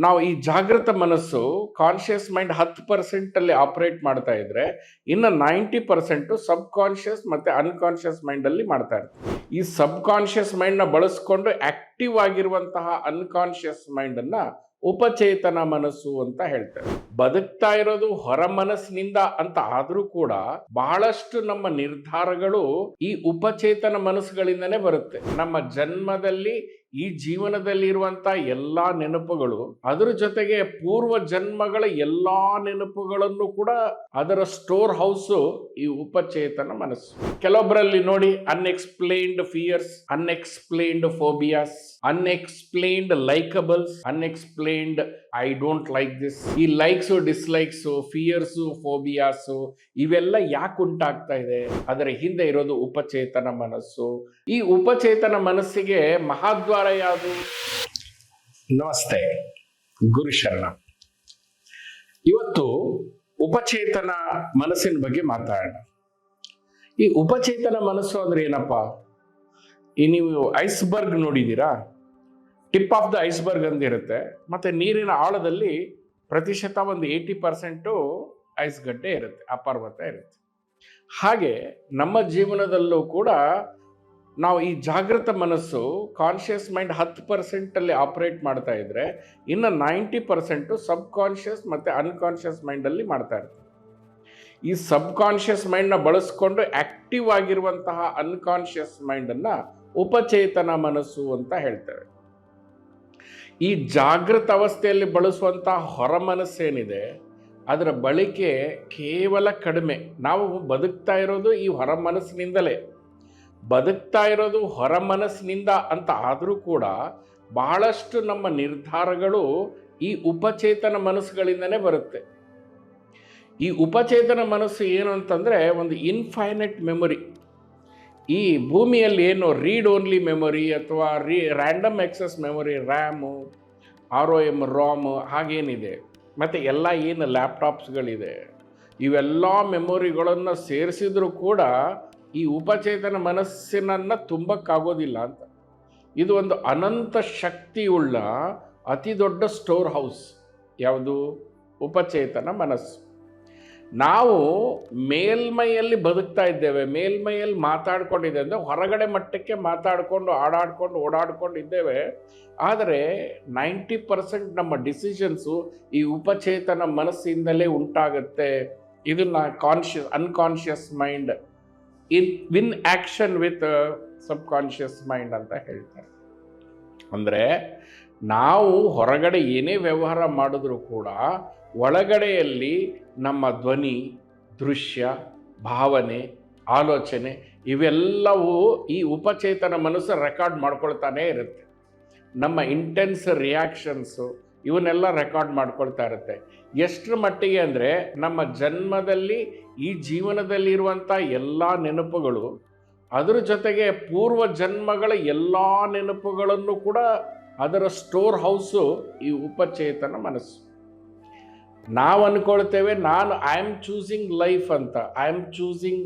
ನಾವು ಈ ಜಾಗೃತ ಮನಸ್ಸು ಕಾನ್ಷಿಯಸ್ ಮೈಂಡ್ 10% ಅಲ್ಲಿ ಆಪರೇಟ್ ಮಾಡ್ತಾ ಇದ್ರೆ ಇನ್ನು 90% ಸಬ್ ಕಾನ್ಷಿಯಸ್ ಮತ್ತೆ ಅನ್ಕಾನ್ಷಿಯಸ್ ಮೈಂಡ್ ಅಲ್ಲಿ ಮಾಡ್ತಾ ಇರ್ತೀವಿ. ಈ ಸಬ್ ಕಾನ್ಷಿಯಸ್ ಮೈಂಡ್ ನ ಬಳಸ್ಕೊಂಡು ಆಕ್ಟಿವ್ ಆಗಿರುವಂತಹ ಅನ್ಕಾನ್ಷಿಯಸ್ ಮೈಂಡ್ ಅನ್ನ ಉಪಚೇತನ ಮನಸ್ಸು ಅಂತ ಹೇಳ್ತಾರೆ. ಬದುಕ್ತಾ ಇರೋದು ಹೊರ ಮನಸ್ಸಿನಿಂದ ಅಂತ ಆದ್ರೂ ಕೂಡ ಬಹಳಷ್ಟು ನಮ್ಮ ನಿರ್ಧಾರಗಳು ಈ ಉಪಚೇತನ ಮನಸ್ಸುಗಳಿಂದನೇ ಬರುತ್ತೆ. ನಮ್ಮ ಜನ್ಮದಲ್ಲಿ ಈ ಜೀವನದಲ್ಲಿ ಇರುವಂತ ಎಲ್ಲಾ ನೆನಪುಗಳು, ಅದರ ಜೊತೆಗೆ ಪೂರ್ವ ಜನ್ಮಗಳ ಎಲ್ಲಾ ನೆನಪುಗಳನ್ನು ಕೂಡ ಅದರ ಸ್ಟೋರ್ ಹೌಸ್ ಈ ಉಪಚೇತನ ಮನಸ್ಸು. ಕೆಲವೊಬ್ಬರಲ್ಲಿ ನೋಡಿ unexplained fears, unexplained phobias, unexplained likeables, unexplained I don't like this. ಈ ಲೈಕ್ಸ್, ಡಿಸ್ಲೈಕ್ಸ್, ಫಿಯರ್ಸ್, ಫೋಬಿಯಾಸ್ ಇವೆಲ್ಲ ಯಾಕೆ ಉಂಟಾಗ್ತಾ ಇದೆ? ಅದರ ಹಿಂದೆ ಇರೋದು ಉಪಚೇತನ ಮನಸ್ಸು. ಈ ಉಪಚೇತನ ಮನಸ್ಸಿಗೆ ಮಹಾದ್ವಾರ ಯಾವುದು? ನಮಸ್ತೆ, ಗುರು ಶರಣ. ಇವತ್ತು ಉಪಚೇತನ ಮನಸ್ಸಿನ ಬಗ್ಗೆ ಮಾತಾಡೋಣ. ಈ ಉಪಚೇತನ ಮನಸ್ಸು ಅಂದ್ರೆ ಏನಪ್ಪಾ? ಈ ನೀವು ಐಸ್ಬರ್ಗ್ ನೋಡಿದ್ದೀರಾ? ಟಿಪ್ ಆಫ್ ದ ಐಸ್ಬರ್ಗ್ ಅಂದಿರುತ್ತೆ, ಮತ್ತೆ ನೀರಿನ ಆಳದಲ್ಲಿ ಪ್ರತಿಶತ ಒಂದು 80% ಐಸ್ ಗಡ್ಡೆ ಇರುತ್ತೆ, ಆ ಪರ್ವತ ಇರುತ್ತೆ. ಹಾಗೆ ನಮ್ಮ ಜೀವನದಲ್ಲೂ ಕೂಡ ನಾವು ಈ ಜಾಗೃತ ಮನಸ್ಸು ಕಾನ್ಷಿಯಸ್ ಮೈಂಡ್ 10% ಅಲ್ಲಿ ಆಪರೇಟ್ ಮಾಡ್ತಾ ಇದ್ರೆ ಇನ್ನು 90% ಸಬ್ ಕಾನ್ಷಿಯಸ್ ಮತ್ತೆ ಅನ್ಕಾನ್ಷಿಯಸ್ ಮೈಂಡ್ ಅಲ್ಲಿ ಮಾಡ್ತಾ ಇರ್ತೀವಿ. ಈ ಸಬ್ ಕಾನ್ಷಿಯಸ್ ಮೈಂಡ್ ನ ಬಳಸ್ಕೊಂಡು ಆಕ್ಟಿವ್ ಆಗಿರುವಂತಹ ಅನ್ಕಾನ್ಷಿಯಸ್ ಮೈಂಡ್ ಅನ್ನ ಉಪಚೇತನ ಮನಸ್ಸು ಅಂತ ಹೇಳ್ತೇವೆ. ಈ ಜಾಗೃತ ಅವಸ್ಥೆಯಲ್ಲಿ ಬಳಸುವಂತಹ ಹೊರ ಮನಸ್ಸೇನಿದೆ ಅದರ ಬಳಕೆ ಕೇವಲ ಕಡಿಮೆ. ನಾವು ಬದುಕ್ತಾ ಇರೋದು ಈ ಹೊರ ಮನಸ್ಸಿನಿಂದಲೇ, ಬದುಕ್ತಾ ಇರೋದು ಹೊರ ಮನಸ್ಸಿನಿಂದ ಅಂತ ಆದರೂ ಕೂಡ ಬಹಳಷ್ಟು ನಮ್ಮ ನಿರ್ಧಾರಗಳು ಈ ಉಪಚೇತನ ಮನಸ್ಸುಗಳಿಂದನೇ ಬರುತ್ತೆ. ಈ ಉಪಚೇತನ ಮನಸ್ಸು ಏನು ಅಂತಂದರೆ ಒಂದು ಇನ್ಫೈನೈಟ್ ಮೆಮೊರಿ. ಈ ಭೂಮಿಯಲ್ಲಿ ಏನು ರೀಡ್ ಓನ್ಲಿ ಮೆಮೊರಿ ಅಥವಾ random access memory, RAM, ROM, ROM ಹಾಗೇನಿದೆ, ಮತ್ತು ಎಲ್ಲ ಏನು ಲ್ಯಾಪ್ಟಾಪ್ಸ್ಗಳಿದೆ, ಇವೆಲ್ಲ ಮೆಮೊರಿಗಳನ್ನು ಸೇರಿಸಿದ್ರೂ ಕೂಡ ಈ ಉಪಚೇತನ ಮನಸ್ಸಿನನ್ನು ತುಂಬಕ್ಕಾಗೋದಿಲ್ಲ ಅಂತ. ಇದು ಒಂದು ಅನಂತ ಶಕ್ತಿಯುಳ್ಳ ಅತಿ ದೊಡ್ಡ ಸ್ಟೋರ್ ಹೌಸ್. ಯಾವುದು? ಉಪಚೇತನ ಮನಸ್ಸು. ನಾವು ಮೇಲ್ಮೈಯಲ್ಲಿ ಬದುಕ್ತಾ ಇದ್ದೇವೆ, ಮೇಲ್ಮೈಯಲ್ಲಿ ಮಾತಾಡ್ಕೊಂಡಿದ್ದೇವೆ ಅಂದರೆ ಹೊರಗಡೆ ಮಟ್ಟಕ್ಕೆ ಮಾತಾಡಿಕೊಂಡು ಓಡಾಡ್ಕೊಂಡು ಇದ್ದೇವೆ. ಆದರೆ 90% ನಮ್ಮ ಡಿಸಿಷನ್ಸು ಈ ಉಪಚೇತನ ಮನಸ್ಸಿಂದಲೇ ಉಂಟಾಗುತ್ತೆ. ಇದನ್ನು unconscious mind win action with sub conscious mind ಅಂತ ಹೇಳ್ತಾರೆ. ಅಂದರೆ ನಾವು ಹೊರಗಡೆ ಏನೇ ವ್ಯವಹಾರ ಮಾಡಿದ್ರೂ ಕೂಡ ಒಳಗಡೆಯಲ್ಲಿ ನಮ್ಮ ಧ್ವನಿ, ದೃಶ್ಯ, ಭಾವನೆ, ಆಲೋಚನೆ ಇವೆಲ್ಲವೂ ಈ ಉಪಚೇತನ ಮನಸ್ಸು ರೆಕಾರ್ಡ್ ಮಾಡ್ಕೊಳ್ತಾನೇ ಇರುತ್ತೆ. ನಮ್ಮ ಇಂಟೆನ್ಸ್ ರಿಯಾಕ್ಷನ್ಸು ಇವನ್ನೆಲ್ಲ ರೆಕಾರ್ಡ್ ಮಾಡ್ಕೊಳ್ತಾ ಇರುತ್ತೆ. ಎಷ್ಟರ ಮಟ್ಟಿಗೆ ಅಂದರೆ ನಮ್ಮ ಜನ್ಮದಲ್ಲಿ ಈ ಜೀವನದಲ್ಲಿರುವಂಥ ಎಲ್ಲ ನೆನಪುಗಳು, ಅದರ ಜೊತೆಗೆ ಪೂರ್ವ ಜನ್ಮಗಳ ಎಲ್ಲ ನೆನಪುಗಳನ್ನು ಕೂಡ ಅದರ ಸ್ಟೋರ್ ಹೌಸು ಈ ಉಪಚೇತನ ಮನಸ್ಸು. ನಾವು ಅಂದ್ಕೊಳ್ತೇವೆ ಐ ಆಮ್ ಚೂಸಿಂಗ್ ಲೈಫ್ ಅಂತ, I am choosing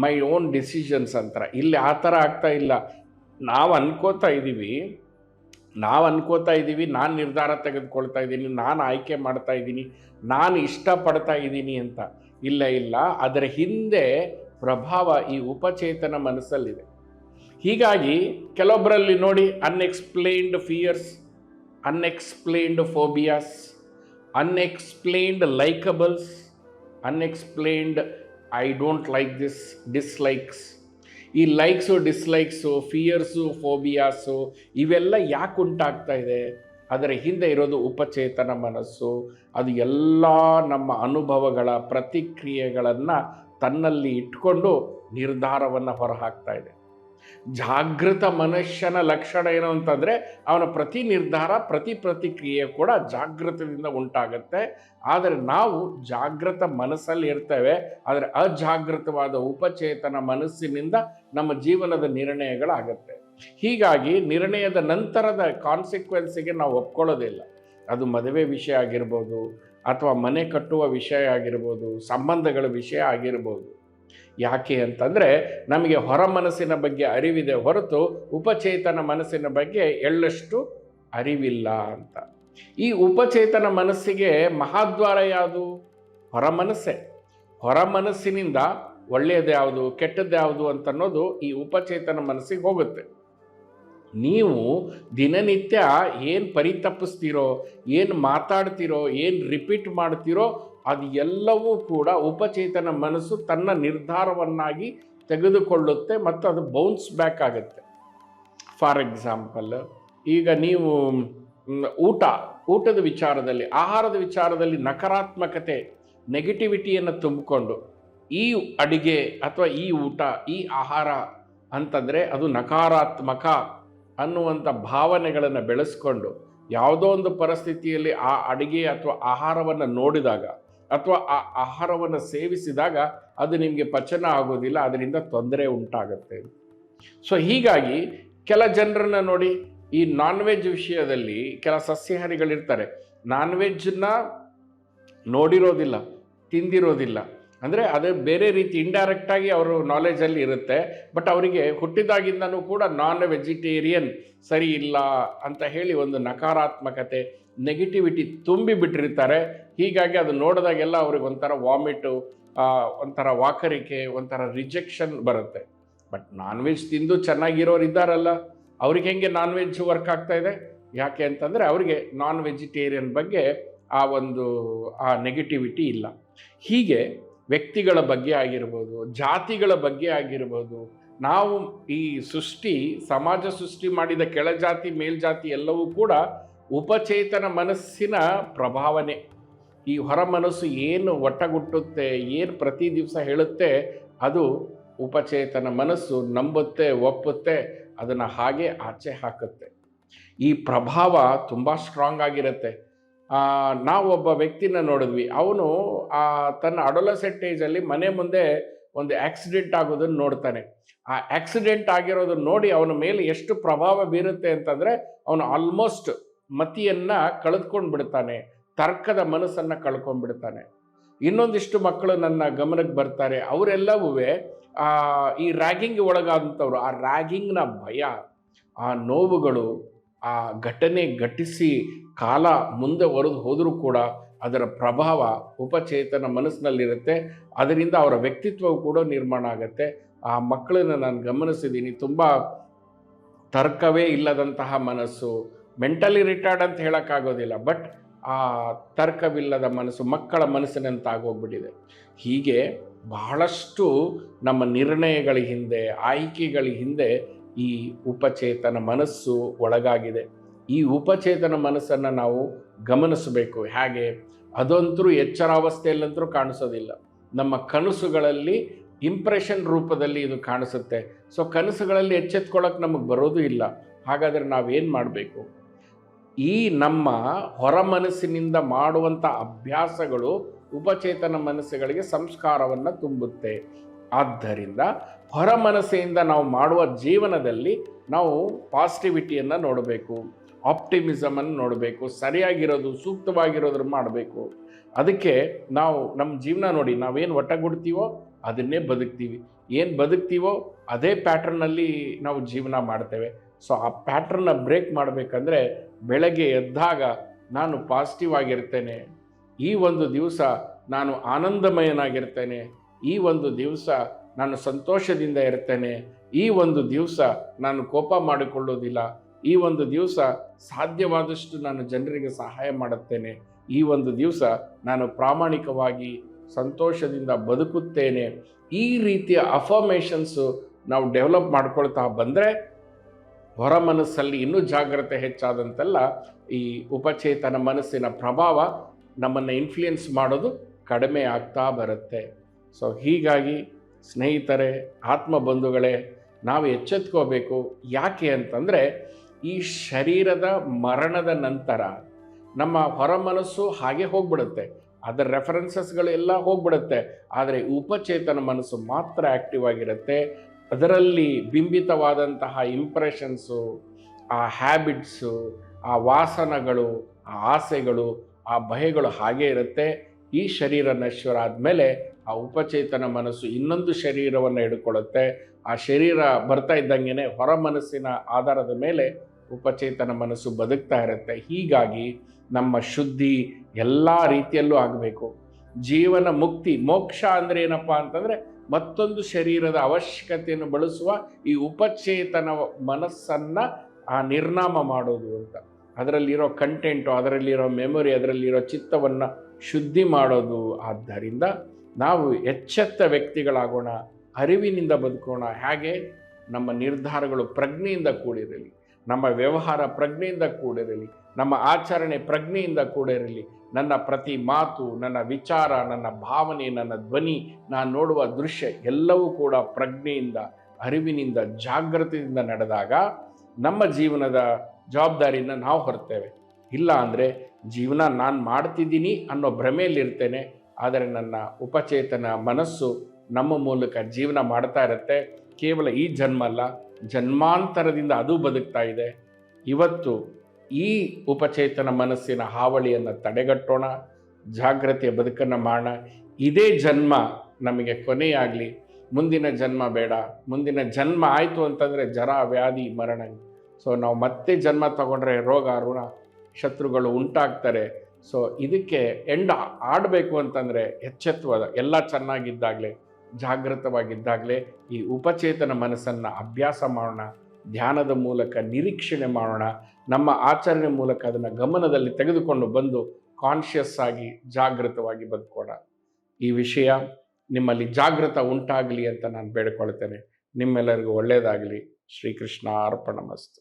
my own decisions ಅಂತ. ಇಲ್ಲಿ ಆ ಥರ ಆಗ್ತಾ ಇಲ್ಲ. ನಾವು ಅನ್ಕೋತಾ ಇದ್ದೀವಿ, ನಾನು ನಿರ್ಧಾರ ತೆಗೆದುಕೊಳ್ತಾ ಇದ್ದೀನಿ, ನಾನು ಆಯ್ಕೆ ಮಾಡ್ತಾ ಇದ್ದೀನಿ, ನಾನು ಇಷ್ಟಪಡ್ತಾ ಇದ್ದೀನಿ ಅಂತ. ಇಲ್ಲ, ಅದರ ಹಿಂದೆ ಪ್ರಭಾವ ಈ ಉಪಚೇತನ ಮನಸ್ಸಲ್ಲಿದೆ. ಹೀಗಾಗಿ ಕೆಲವೊಬ್ಬರಲ್ಲಿ ನೋಡಿ unexplained fears, unexplained phobias, unexplained likeables, unexplained I don't like this, dislikes. ಈ ಲೈಕ್ಸು, ಡಿಸ್ಲೈಕ್ಸು, ಫಿಯರ್ಸು, ಫೋಬಿಯಾಸು ಇವೆಲ್ಲ ಯಾಕೆ ಉಂಟಾಗ್ತಾ ಇದೆ? ಅದರ ಹಿಂದೆ ಇರೋದು ಉಪಚೇತನ ಮನಸ್ಸು. ಅದು ಎಲ್ಲ ನಮ್ಮ ಅನುಭವಗಳ ಪ್ರತಿಕ್ರಿಯೆಗಳನ್ನು ತನ್ನಲ್ಲಿ ಇಟ್ಕೊಂಡು ನಿರ್ಧಾರವನ್ನು ಹೊರಹಾಕ್ತಾ ಇದೆ. ಜಾಗೃತ ಮನುಷ್ಯನ ಲಕ್ಷಣ ಏನು ಅಂತಂದರೆ ಅವನ ಪ್ರತಿ ನಿರ್ಧಾರ, ಪ್ರತಿ ಪ್ರತಿಕ್ರಿಯೆ ಕೂಡ ಜಾಗೃತದಿಂದ ಉಂಟಾಗುತ್ತೆ. ಆದರೆ ನಾವು ಜಾಗೃತ ಮನಸ್ಸಲ್ಲಿ ಇರ್ತೇವೆ, ಆದರೆ ಅಜಾಗೃತವಾದ ಉಪಚೇತನ ಮನಸ್ಸಿನಿಂದ ನಮ್ಮ ಜೀವನದ ನಿರ್ಣಯಗಳಾಗತ್ತೆ. ಹೀಗಾಗಿ ನಿರ್ಣಯದ ನಂತರದ ಕಾನ್ಸಿಕ್ವೆನ್ಸಿಗೆ ನಾವು ಒಪ್ಕೊಳ್ಳೋದಿಲ್ಲ. ಅದು ಮದುವೆ ವಿಷಯ ಆಗಿರ್ಬೋದು, ಅಥವಾ ಮನೆ ಕಟ್ಟುವ ವಿಷಯ ಆಗಿರ್ಬೋದು, ಸಂಬಂಧಗಳ ವಿಷಯ ಆಗಿರ್ಬೋದು. ಯಾಕೆ ಅಂತಂದರೆ ನಮಗೆ ಹೊರ ಮನಸ್ಸಿನ ಬಗ್ಗೆ ಅರಿವಿದೆ ಹೊರತು ಉಪಚೇತನ ಮನಸ್ಸಿನ ಬಗ್ಗೆ ಎಳ್ಳಷ್ಟು ಅರಿವಿಲ್ಲ ಅಂತ. ಈ ಉಪಚೇತನ ಮನಸ್ಸಿಗೆ ಮಹಾದ್ವಾರ ಯಾವುದು? ಹೊರ ಮನಸ್ಸೇ. ಹೊರ ಮನಸ್ಸಿನಿಂದ ಒಳ್ಳೆಯದು ಯಾವುದು, ಕೆಟ್ಟದ್ದು ಯಾವುದು ಅಂತ ಅನ್ನೋದು ಈ ಉಪಚೇತನ ಮನಸ್ಸಿಗೆ ಹೋಗುತ್ತೆ. ನೀವು ದಿನನಿತ್ಯ ಏನು ಪರಿತಪ್ಪಿಸ್ತೀರೋ, ಏನು ಮಾತಾಡ್ತೀರೋ, ಏನು ರಿಪೀಟ್ ಮಾಡ್ತೀರೋ ಅದು ಎಲ್ಲವೂ ಕೂಡ ಉಪಚೇತನ ಮನಸ್ಸು ತನ್ನ ನಿರ್ಧಾರವನ್ನಾಗಿ ತೆಗೆದುಕೊಳ್ಳುತ್ತೆ ಮತ್ತು ಅದು ಬೌನ್ಸ್ ಬ್ಯಾಕ್ ಆಗುತ್ತೆ. ಫಾರ್ ಎಕ್ಸಾಂಪಲ್, ಈಗ ನೀವು ಊಟದ ವಿಚಾರದಲ್ಲಿ, ಆಹಾರದ ವಿಚಾರದಲ್ಲಿ ನಕಾರಾತ್ಮಕತೆ, ನೆಗೆಟಿವಿಟಿಯನ್ನು ತುಂಬಿಕೊಂಡು ಈ ಅಡಿಗೆ ಅಥವಾ ಈ ಊಟ, ಈ ಆಹಾರ ಅಂತಂದರೆ ಅದು ನಕಾರಾತ್ಮಕ ಅನ್ನುವಂಥ ಭಾವನೆಗಳನ್ನು ಬೆಳೆಸ್ಕೊಂಡು ಯಾವುದೋ ಒಂದು ಪರಿಸ್ಥಿತಿಯಲ್ಲಿ ಆ ಅಡಿಗೆ ಅಥವಾ ಆಹಾರವನ್ನು ನೋಡಿದಾಗ ಅಥವಾ ಆ ಆಹಾರವನ್ನು ಸೇವಿಸಿದಾಗ ಅದು ನಿಮಗೆ ಪಚನ ಆಗೋದಿಲ್ಲ, ಅದರಿಂದ ತೊಂದರೆ ಉಂಟಾಗುತ್ತೆ. ಸೊ ಹೀಗಾಗಿ ಕೆಲ ಜನರನ್ನ ನೋಡಿ, ಈ ನಾನ್ ವೆಜ್ ವಿಷಯದಲ್ಲಿ ಕೆಲ ಸಸ್ಯಾಹಾರಿಗಳಿರ್ತಾರೆ, ನಾನ್ ವೆಜ್ನ ನೋಡಿರೋದಿಲ್ಲ, ತಿಂದಿರೋದಿಲ್ಲ, ಅಂದರೆ ಅದು ಬೇರೆ ರೀತಿ ಇಂಡೈರೆಕ್ಟಾಗಿ ಅವರು ನಾಲೆಜಲ್ಲಿ ಇರುತ್ತೆ. ಬಟ್ ಅವರಿಗೆ ಹುಟ್ಟಿದಾಗಿಂದನೂ ಕೂಡ ನಾನ್ ವೆಜಿಟೇರಿಯನ್ ಸರಿ ಇಲ್ಲ ಅಂತ ಹೇಳಿ ಒಂದು ನಕಾರಾತ್ಮಕತೆ, ನೆಗೆಟಿವಿಟಿ ತುಂಬಿ ಬಿಟ್ಟಿರ್ತಾರೆ. ಹೀಗಾಗಿ ಅದು ನೋಡಿದಾಗೆಲ್ಲ ಅವ್ರಿಗೆ ಒಂಥರ ವಾಮಿಟು, ಒಂಥರ ವಾಕರಿಕೆ, ಒಂಥರ ರಿಜೆಕ್ಷನ್ ಬರುತ್ತೆ. ಬಟ್ ನಾನ್ ವೆಜ್ ತಿಂದು ಚೆನ್ನಾಗಿರೋರು ಇದ್ದಾರಲ್ಲ, ಅವ್ರಿಗೆ ಹೆಂಗೆ ನಾನ್ ವೆಜ್ ವರ್ಕ್ ಆಗ್ತಾ ಇದೆ? ಯಾಕೆ ಅಂತಂದರೆ ಅವರಿಗೆ ನಾನ್ ವೆಜಿಟೇರಿಯನ್ ಬಗ್ಗೆ ಆ ನೆಗೆಟಿವಿಟಿ ಇಲ್ಲ. ಹೀಗೆ ವ್ಯಕ್ತಿಗಳ ಬಗ್ಗೆ ಆಗಿರ್ಬೋದು, ಜಾತಿಗಳ ಬಗ್ಗೆ ಆಗಿರ್ಬೋದು, ನಾವು ಈ ಸಮಾಜ ಸೃಷ್ಟಿ ಮಾಡಿದ ಕೆಳಜಾತಿ ಮೇಲ್ಜಾತಿ ಎಲ್ಲವೂ ಕೂಡ ಉಪಚೇತನ ಮನಸ್ಸಿನ ಪ್ರಭಾವನೆ. ಈ ಹೊರ ಮನಸ್ಸು ಏನು ಒಟ್ಟಗುಟ್ಟುತ್ತೆ, ಏನು ಪ್ರತಿ ದಿವಸ ಹೇಳುತ್ತೆ, ಅದು ಉಪಚೇತನ ಮನಸ್ಸು ನಂಬುತ್ತೆ, ಒಪ್ಪುತ್ತೆ, ಅದನ್ನು ಹಾಗೆ ಆಚೆ ಹಾಕುತ್ತೆ. ಈ ಪ್ರಭಾವ ತುಂಬ ಸ್ಟ್ರಾಂಗ್ ಆಗಿರುತ್ತೆ. ನಾವು ಒಬ್ಬ ವ್ಯಕ್ತಿನ ನೋಡಿದ್ವಿ, ಅವನು ತನ್ನ ಅಡೋಲಸೆಂಟ್ ಏಜಲ್ಲಿ ಮನೆ ಮುಂದೆ ಒಂದು ಆಕ್ಸಿಡೆಂಟ್ ಆಗೋದನ್ನು ನೋಡ್ತಾನೆ. ಆ ಆಕ್ಸಿಡೆಂಟ್ ಆಗಿರೋದನ್ನ ನೋಡಿ ಅವನ ಮೇಲೆ ಎಷ್ಟು ಪ್ರಭಾವ ಬೀರುತ್ತೆ ಅಂತಂದರೆ ಅವನು ಆಲ್ಮೋಸ್ಟ್ ಮತಿಯನ್ನು ಕಳೆದುಕೊಂಡು ಬಿಡ್ತಾನೆ, ತರ್ಕದ ಮನಸ್ಸನ್ನು ಕಳ್ಕೊಂಡ್ಬಿಡ್ತಾನೆ. ಇನ್ನೊಂದಿಷ್ಟು ಮಕ್ಕಳು ನನ್ನ ಗಮನಕ್ಕೆ ಬರ್ತಾರೆ, ಅವರೆಲ್ಲವೂ ಈ ರ್ಯಾಗಿಂಗ್ ಒಳಗಾದಂಥವ್ರು. ಆ ರ್ಯಾಗಿಂಗ್ನ ಭಯ, ಆ ನೋವುಗಳು, ಆ ಘಟನೆ ಘಟಿಸಿ ಕಾಲ ಮುಂದೆ ಹೋದರೂ ಕೂಡ ಅದರ ಪ್ರಭಾವ ಉಪಚೇತನ ಮನಸ್ಸಿನಲ್ಲಿರುತ್ತೆ. ಅದರಿಂದ ಅವರ ವ್ಯಕ್ತಿತ್ವವು ಕೂಡ ನಿರ್ಮಾಣ ಆಗುತ್ತೆ. ಆ ಮಕ್ಕಳನ್ನು ನಾನು ಗಮನಿಸಿದ್ದೀನಿ, ತುಂಬ ತರ್ಕವೇ ಇಲ್ಲದಂತಹ ಮನಸ್ಸು, ಮೆಂಟಲಿ ರಿಟಾರ್ಡ್ ಅಂತ ಹೇಳೋಕ್ಕಾಗೋದಿಲ್ಲ, ಬಟ್ ಆ ತರ್ಕವಿಲ್ಲದ ಮನಸ್ಸು ಮಕ್ಕಳ ಮನಸ್ಸಿನಂತ ಆಗೋಗ್ಬಿಟ್ಟಿದೆ. ಹೀಗೆ ಬಹಳಷ್ಟು ನಮ್ಮ ನಿರ್ಣಯಗಳ ಹಿಂದೆ, ಆಯ್ಕೆಗಳ ಹಿಂದೆ ಈ ಉಪಚೇತನ ಮನಸ್ಸು ಒಳಗಾಗಿದೆ. ಈ ಉಪಚೇತನ ಮನಸ್ಸನ್ನು ನಾವು ಗಮನಿಸಬೇಕು. ಹೇಗೆ? ಅದಂತರೂ ಎಚ್ಚರಾವಸ್ಥೆಯಲ್ಲಂತರೂ ಕಾಣಿಸೋದಿಲ್ಲ, ನಮ್ಮ ಕನಸುಗಳಲ್ಲಿ ಇಂಪ್ರೆಷನ್ ರೂಪದಲ್ಲಿ ಇದು ಕಾಣಿಸುತ್ತೆ. ಸೊ ಕನಸುಗಳಲ್ಲಿ ಎಚ್ಚೆತ್ಕೊಳ್ಳೋಕೆ ನಮಗೆ ಬರೋದು ಇಲ್ಲ. ಹಾಗಾದರೆ ನಾವೇನು ಮಾಡಬೇಕು? ಈ ನಮ್ಮ ಹೊರ ಮನಸ್ಸಿನಿಂದ ಮಾಡುವಂಥ ಅಭ್ಯಾಸಗಳು ಉಪಚೇತನ ಮನಸ್ಸುಗಳಿಗೆ ಸಂಸ್ಕಾರವನ್ನು ತುಂಬುತ್ತೆ. ಆದ್ದರಿಂದ ಹೊರ ಮನಸ್ಸಿನಿಂದ ನಾವು ಮಾಡುವ ಜೀವನದಲ್ಲಿ ನಾವು ಪಾಸಿಟಿವಿಟಿಯನ್ನು ನೋಡಬೇಕು, ಆಪ್ಟಿಮಿಸಮನ್ನು ನೋಡಬೇಕು, ಸರಿಯಾಗಿರೋದು ಸೂಕ್ತವಾಗಿರೋದ್ರ ಮಾಡಬೇಕು. ಅದಕ್ಕೆ ನಾವು ನಮ್ಮ ಜೀವನ ನೋಡಿ, ನಾವೇನು ಒಟ್ಟಗೂಡ್ತೀವೋ ಅದನ್ನೇ ಬದುಕ್ತೀವಿ, ಏನು ಬದುಕ್ತೀವೋ ಅದೇ ಪ್ಯಾಟ್ರನ್ನಲ್ಲಿ ನಾವು ಜೀವನ ಮಾಡ್ತೇವೆ. ಸೊ ಆ ಪ್ಯಾಟ್ರನ್ನ ಬ್ರೇಕ್ ಮಾಡಬೇಕಂದ್ರೆ ಬೆಳಗ್ಗೆ ಎದ್ದಾಗ ನಾನು ಪಾಸಿಟಿವ್ ಆಗಿರ್ತೇನೆ, ಈ ಒಂದು ದಿವಸ ನಾನು ಆನಂದಮಯನಾಗಿರ್ತೇನೆ, ಈ ಒಂದು ದಿವಸ ನಾನು ಸಂತೋಷದಿಂದ ಇರ್ತೇನೆ, ಈ ಒಂದು ದಿವಸ ನಾನು ಕೋಪ ಮಾಡಿಕೊಳ್ಳೋದಿಲ್ಲ, ಈ ಒಂದು ದಿವಸ ಸಾಧ್ಯವಾದಷ್ಟು ನಾನು ಜನರಿಗೆ ಸಹಾಯ ಮಾಡುತ್ತೇನೆ, ಈ ಒಂದು ದಿವಸ ನಾನು ಪ್ರಾಮಾಣಿಕವಾಗಿ ಸಂತೋಷದಿಂದ ಬದುಕುತ್ತೇನೆ. ಈ ರೀತಿಯ ಅಫರ್ಮೇಷನ್ಸು ನಾವು ಡೆವಲಪ್ ಮಾಡ್ಕೊಳ್ತಾ ಬಂದರೆ ಹೊರ ಮನಸ್ಸಲ್ಲಿ ಇನ್ನೂ ಜಾಗ್ರತೆ ಹೆಚ್ಚಾದಂತೆಲ್ಲ ಈ ಉಪಚೇತನ ಮನಸ್ಸಿನ ಪ್ರಭಾವ ನಮ್ಮನ್ನು ಇನ್ಫ್ಲುಯೆನ್ಸ್ ಮಾಡೋದು ಕಡಿಮೆ ಆಗ್ತಾ ಬರುತ್ತೆ. ಸೊ ಹೀಗಾಗಿ ಸ್ನೇಹಿತರೆ, ಆತ್ಮ ಬಂಧುಗಳೇ, ನಾವು ಎಚ್ಚೆತ್ಕೋಬೇಕು. ಯಾಕೆ ಅಂತಂದರೆ ಈ ಶರೀರದ ಮರಣದ ನಂತರ ನಮ್ಮ ಹೊರ ಮನಸ್ಸು ಹಾಗೆ ಹೋಗ್ಬಿಡುತ್ತೆ, ಅದರ ರೆಫರೆನ್ಸಸ್ಗಳೆಲ್ಲ ಹೋಗ್ಬಿಡುತ್ತೆ. ಆದರೆ ಉಪಚೇತನ ಮನಸ್ಸು ಮಾತ್ರ ಆ್ಯಕ್ಟಿವ್ ಆಗಿರುತ್ತೆ. ಅದರಲ್ಲಿ ಬಿಂಬಿತವಾದಂತಹ ಇಂಪ್ರೆಷನ್ಸು, ಆ ಹ್ಯಾಬಿಟ್ಸು, ಆ ವಾಸನಗಳು, ಆ ಆಸೆಗಳು, ಆ ಭಯಗಳು ಹಾಗೇ ಇರುತ್ತೆ. ಈ ಶರೀರ ನಶ್ವರ ಆದಮೇಲೆ ಆ ಉಪಚೇತನ ಮನಸ್ಸು ಇನ್ನೊಂದು ಶರೀರವನ್ನು ಹಿಡ್ಕೊಳ್ಳುತ್ತೆ. ಆ ಶರೀರ ಬರ್ತಾ ಇದ್ದಂಗೆ ಹೊರ ಮನಸ್ಸಿನ ಆಧಾರದ ಮೇಲೆ ಉಪಚೇತನ ಮನಸ್ಸು ಬದುಕ್ತಾ ಇರುತ್ತೆ. ಹೀಗಾಗಿ ನಮ್ಮ ಶುದ್ಧಿ ಎಲ್ಲ ರೀತಿಯಲ್ಲೂ ಆಗಬೇಕು. ಜೀವನ ಮುಕ್ತಿ, ಮೋಕ್ಷ ಅಂದರೆ ಏನಪ್ಪ ಅಂತಂದರೆ ಮತ್ತೊಂದು ಶರೀರದ ಅವಶ್ಯಕತೆಯನ್ನು ಬಳಸುವ ಈ ಉಪಚೇತನ ಮನಸ್ಸನ್ನು ನಿರ್ನಾಮ ಮಾಡೋದು ಅಂತ. ಅದರಲ್ಲಿರೋ ಕಂಟೆಂಟು, ಅದರಲ್ಲಿರೋ ಮೆಮೊರಿ, ಅದರಲ್ಲಿರೋ ಚಿತ್ತವನ್ನು ಶುದ್ಧಿ ಮಾಡೋದು. ಆದ್ದರಿಂದ ನಾವು ಎಚ್ಚೆತ್ತ ವ್ಯಕ್ತಿಗಳಾಗೋಣ, ಅರಿವಿನಿಂದ ಬದುಕೋಣ. ಹಾಗೆ ನಮ್ಮ ನಿರ್ಧಾರಗಳು ಪ್ರಜ್ಞೆಯಿಂದ ಕೂಡಿರಲಿ, ನಮ್ಮ ವ್ಯವಹಾರ ಪ್ರಜ್ಞೆಯಿಂದ ಕೂಡಿರಲಿ, ನಮ್ಮ ಆಚರಣೆ ಪ್ರಜ್ಞೆಯಿಂದ ಕೂಡಿರಲಿ. ನನ್ನ ಪ್ರತಿ ಮಾತು, ನನ್ನ ವಿಚಾರ, ನನ್ನ ಭಾವನೆ, ನನ್ನ ಧ್ವನಿ, ನಾನು ನೋಡುವ ದೃಶ್ಯ ಎಲ್ಲವೂ ಕೂಡ ಪ್ರಜ್ಞೆಯಿಂದ, ಅರಿವಿನಿಂದ, ಜಾಗೃತಿಯಿಂದ ನಡೆದಾಗ ನಮ್ಮ ಜೀವನದ ಜವಾಬ್ದಾರಿಯನ್ನು ನಾವು ಹೊರ್ತೇವೆ. ಇಲ್ಲ ಅಂದರೆ ಜೀವನ ನಾನು ಮಾಡ್ತಿದ್ದೀನಿ ಅನ್ನೋ ಭ್ರಮೆಯಲ್ಲಿರ್ತೇನೆ, ಆದರೆ ನನ್ನ ಉಪಚೇತನ ಮನಸ್ಸು ನಮ್ಮ ಮೂಲಕ ಜೀವನ ಮಾಡ್ತಾ ಇರುತ್ತೆ. ಕೇವಲ ಈ ಜನ್ಮ ಅಲ್ಲ, ಜನ್ಮಾಂತರದಿಂದ ಅದು ಬದುಕ್ತಾ ಇದೆ. ಇವತ್ತು ಈ ಉಪಚೇತನ ಮನಸ್ಸಿನ ಹಾವಳಿಯನ್ನು ತಡೆಗಟ್ಟೋಣ, ಜಾಗೃತಿಯ ಬದುಕನ್ನು ಮಾಡೋಣ. ಇದೇ ಜನ್ಮ ನಮಗೆ ಕೊನೆಯಾಗಲಿ, ಮುಂದಿನ ಜನ್ಮ ಬೇಡ. ಮುಂದಿನ ಜನ್ಮ ಆಯಿತು ಅಂತಂದರೆ ಜರ, ವ್ಯಾಧಿ, ಮರಣ. ಸೊ ನಾವು ಮತ್ತೆ ಜನ್ಮ ತಗೊಂಡ್ರೆ ರೋಗ, ಋಣ, ಶತ್ರುಗಳು ಉಂಟಾಗ್ತಾರೆ. ಸೊ ಇದಕ್ಕೆ ಆಡಬೇಕು ಅಂತಂದರೆ ಎಚ್ಚೆತ್ತುವಾದ ಎಲ್ಲ ಚೆನ್ನಾಗಿದ್ದಾಗಲೇ, ಜಾಗೃತವಾಗಿದ್ದಾಗಲೇ ಈ ಉಪಚೇತನ ಮನಸ್ಸನ್ನು ಅಭ್ಯಾಸ ಮಾಡೋಣ. ಧ್ಯಾನದ ಮೂಲಕ ನಿರೀಕ್ಷಣೆ ಮಾಡೋಣ. ನಮ್ಮ ಆಚರಣೆ ಮೂಲಕ ಅದನ್ನು ಗಮನದಲ್ಲಿ ತೆಗೆದುಕೊಂಡು ಬಂದು ಕಾನ್ಷಿಯಸ್ ಆಗಿ ಜಾಗೃತವಾಗಿ ಬದುಕೋಣ. ಈ ವಿಷಯ ನಿಮ್ಮಲ್ಲಿ ಜಾಗೃತ ಉಂಟಾಗಲಿ ಅಂತ ನಾನು ಬೇಡಿಕೊಳ್ತೇನೆ. ನಿಮ್ಮೆಲ್ಲರಿಗೂ ಒಳ್ಳೆಯದಾಗಲಿ. ಶ್ರೀಕೃಷ್ಣ ಅರ್ಪಣಮಸ್ತು.